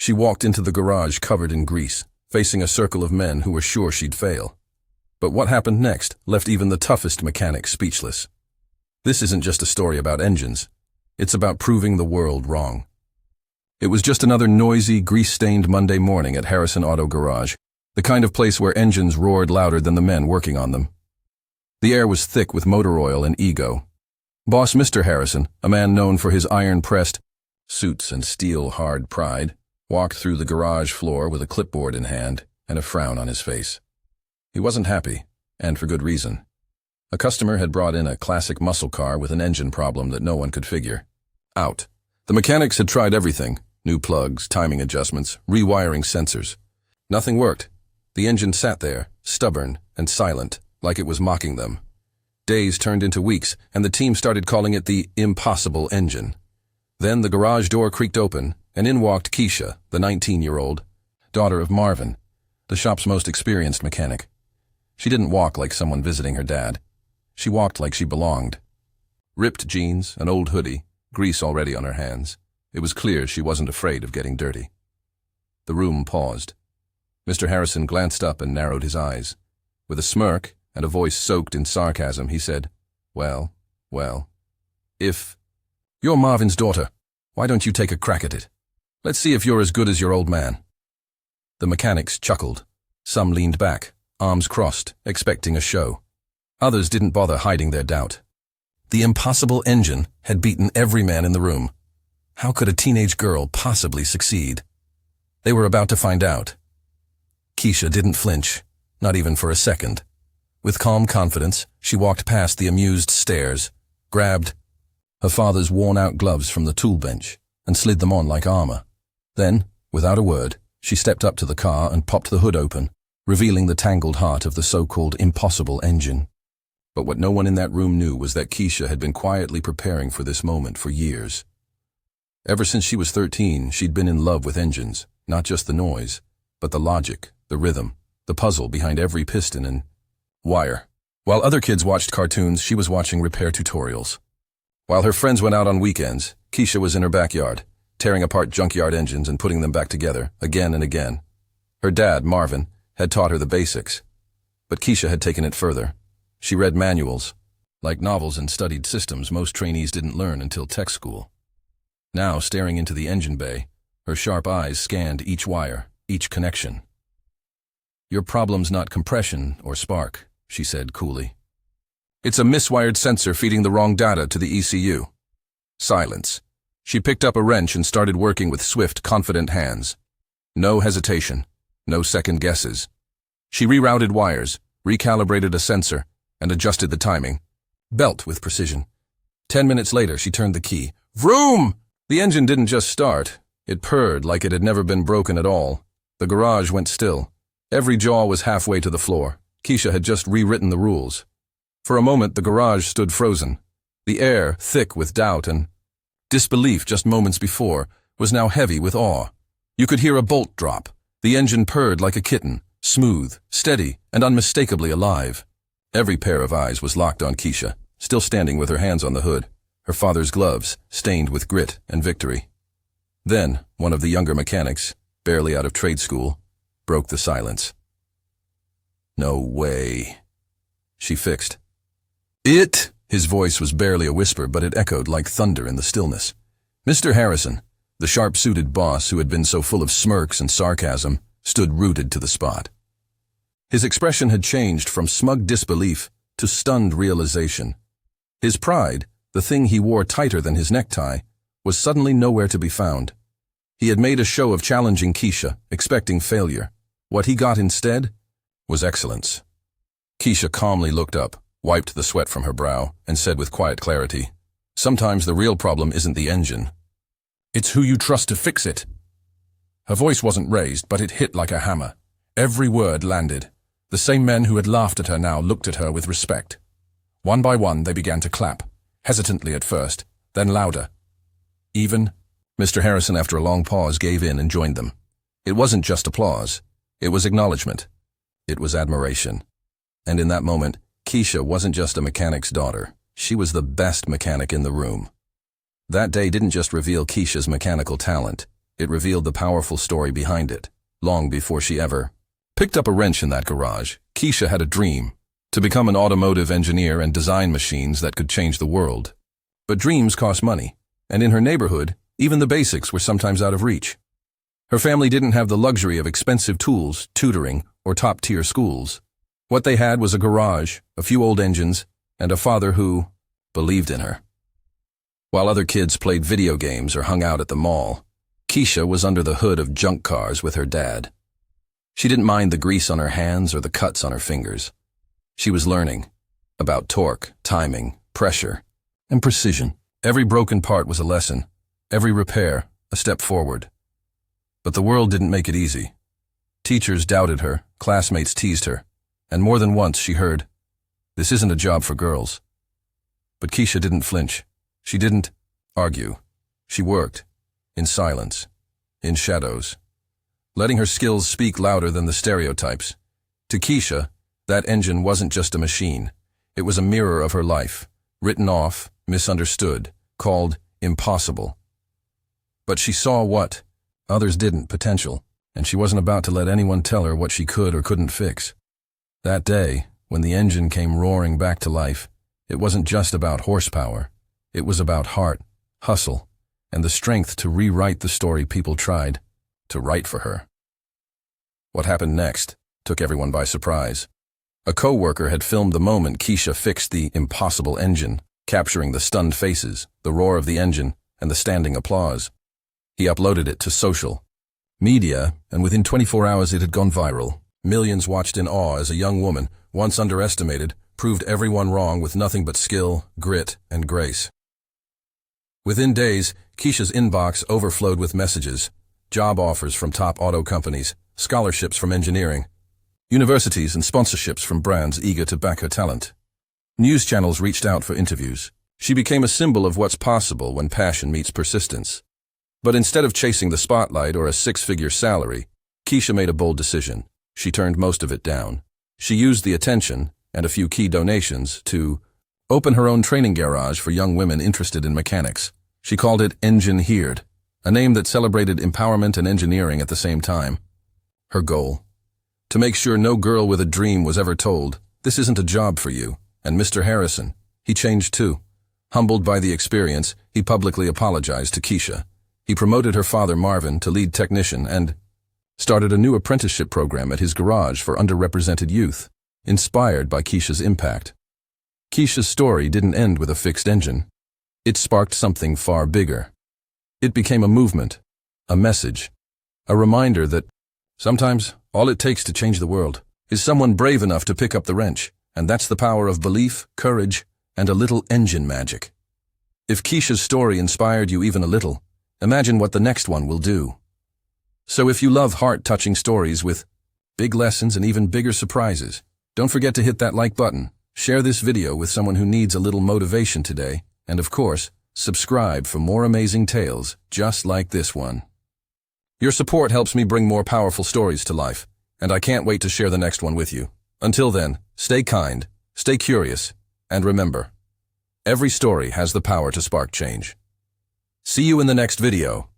She walked into the garage covered in grease, facing a circle of men who were sure she'd fail. But what happened next left even the toughest mechanic speechless. This isn't just a story about engines. It's about proving the world wrong. It was just another noisy, grease-stained Monday morning at Harrison Auto Garage, the kind of place where engines roared louder than the men working on them. The air was thick with motor oil and ego. Boss Mr. Harrison, a man known for his iron-pressed suits and steel-hard pride, walked through the garage floor with a clipboard in hand and a frown on his face. He wasn't happy, and for good reason. A customer had brought in a classic muscle car with an engine problem that no one could figure out. The mechanics had tried everything: new plugs, timing adjustments, rewiring sensors. Nothing worked. The engine sat there, stubborn and silent, like it was mocking them. Days turned into weeks, and the team started calling it the impossible engine. Then the garage door creaked open, and in walked Keisha, the 19-year-old, daughter of Marvin, the shop's most experienced mechanic. She didn't walk like someone visiting her dad. She walked like she belonged. Ripped jeans, an old hoodie, grease already on her hands. It was clear she wasn't afraid of getting dirty. The room paused. Mr. Harrison glanced up and narrowed his eyes. With a smirk and a voice soaked in sarcasm, he said, well, if you're Marvin's daughter, why don't you take a crack at it? Let's see if you're as good as your old man." The mechanics chuckled. Some leaned back, arms crossed, expecting a show. Others didn't bother hiding their doubt. The impossible engine had beaten every man in the room. How could a teenage girl possibly succeed? They were about to find out. Keisha didn't flinch, not even for a second. With calm confidence, she walked past the amused stares, grabbed her father's worn-out gloves from the tool bench, and slid them on like armor. Then, without a word, she stepped up to the car and popped the hood open, revealing the tangled heart of the so-called impossible engine. But what no one in that room knew was that Keisha had been quietly preparing for this moment for years. Ever since she was 13, she'd been in love with engines, not just the noise, but the logic, the rhythm, the puzzle behind every piston and wire. While other kids watched cartoons, she was watching repair tutorials. While her friends went out on weekends, Keisha was in her backyard, tearing apart junkyard engines and putting them back together, again and again. Her dad, Marvin, had taught her the basics, but Keisha had taken it further. She read manuals, like novels, and studied systems most trainees didn't learn until tech school. Now, staring into the engine bay, her sharp eyes scanned each wire, each connection. "Your problem's not compression or spark," she said coolly. "It's a miswired sensor feeding the wrong data to the ECU." Silence. She picked up a wrench and started working with swift, confident hands. No hesitation, no second guesses. She rerouted wires, recalibrated a sensor, and adjusted the timing. Belt with precision. 10 minutes later, she turned the key. Vroom! The engine didn't just start. It purred like it had never been broken at all. The garage went still. Every jaw was halfway to the floor. Keisha had just rewritten the rules. For a moment, the garage stood frozen. The air, thick with doubt and disbelief just moments before, was now heavy with awe. You could hear a bolt drop. The engine purred like a kitten, smooth, steady, and unmistakably alive. Every pair of eyes was locked on Keisha, still standing with her hands on the hood, her father's gloves stained with grit and victory. Then, one of the younger mechanics, barely out of trade school, broke the silence. "No way." She fixed. "It?" His voice was barely a whisper, but it echoed like thunder in the stillness. Mr. Harrison, the sharp-suited boss who had been so full of smirks and sarcasm, stood rooted to the spot. His expression had changed from smug disbelief to stunned realization. His pride, the thing he wore tighter than his necktie, was suddenly nowhere to be found. He had made a show of challenging Keisha, expecting failure. What he got instead was excellence. Keisha calmly looked up, wiped the sweat from her brow, and said with quiet clarity, "Sometimes the real problem isn't the engine. It's who you trust to fix it." Her voice wasn't raised, but it hit like a hammer. Every word landed. The same men who had laughed at her now looked at her with respect. One by one, they began to clap, hesitantly at first, then louder. Even Mr. Harrison, after a long pause, gave in and joined them. It wasn't just applause. It was acknowledgement. It was admiration. And in that moment, Keisha wasn't just a mechanic's daughter. She was the best mechanic in the room. That day didn't just reveal Keisha's mechanical talent. It revealed the powerful story behind it, long before she ever picked up a wrench in that garage. Keisha had a dream, to become an automotive engineer and design machines that could change the world. But dreams cost money, and in her neighborhood, even the basics were sometimes out of reach. Her family didn't have the luxury of expensive tools, tutoring, or top-tier schools. What they had was a garage, a few old engines, and a father who believed in her. While other kids played video games or hung out at the mall, Keisha was under the hood of junk cars with her dad. She didn't mind the grease on her hands or the cuts on her fingers. She was learning about torque, timing, pressure, and precision. Every broken part was a lesson, every repair a step forward. But the world didn't make it easy. Teachers doubted her, classmates teased her, and more than once she heard, "This isn't a job for girls." But Keisha didn't flinch. She didn't argue. She worked, in silence, in shadows, letting her skills speak louder than the stereotypes. To Keisha, that engine wasn't just a machine. It was a mirror of her life, written off, misunderstood, called impossible. But she saw what others didn't, potential, and she wasn't about to let anyone tell her what she could or couldn't fix. That day, when the engine came roaring back to life, it wasn't just about horsepower. It was about heart, hustle, and the strength to rewrite the story people tried to write for her. What happened next took everyone by surprise. A co-worker had filmed the moment Keisha fixed the impossible engine, capturing the stunned faces, the roar of the engine, and the standing applause. He uploaded it to social media, and within 24 hours it had gone viral. Millions watched in awe as a young woman, once underestimated, proved everyone wrong with nothing but skill, grit, and grace. Within days, Keisha's inbox overflowed with messages, job offers from top auto companies, scholarships from engineering, universities and sponsorships from brands eager to back her talent. News channels reached out for interviews. She became a symbol of what's possible when passion meets persistence. But instead of chasing the spotlight or a six-figure salary, Keisha made a bold decision. She turned most of it down. She used the attention and a few key donations to open her own training garage for young women interested in mechanics. She called it Engine Heerd, a name that celebrated empowerment and engineering at the same time. Her goal? To make sure no girl with a dream was ever told, "This isn't a job for you." And Mr. Harrison, he changed too. Humbled by the experience, he publicly apologized to Keisha. He promoted her father Marvin to lead technician and started a new apprenticeship program at his garage for underrepresented youth, inspired by Keisha's impact. Keisha's story didn't end with a fixed engine. It sparked something far bigger. It became a movement, a message, a reminder that sometimes all it takes to change the world is someone brave enough to pick up the wrench, and that's the power of belief, courage, and a little engine magic. If Keisha's story inspired you even a little, imagine what the next one will do. So if you love heart-touching stories with big lessons and even bigger surprises, don't forget to hit that like button, share this video with someone who needs a little motivation today, and of course, subscribe for more amazing tales just like this one. Your support helps me bring more powerful stories to life, and I can't wait to share the next one with you. Until then, stay kind, stay curious, and remember, every story has the power to spark change. See you in the next video.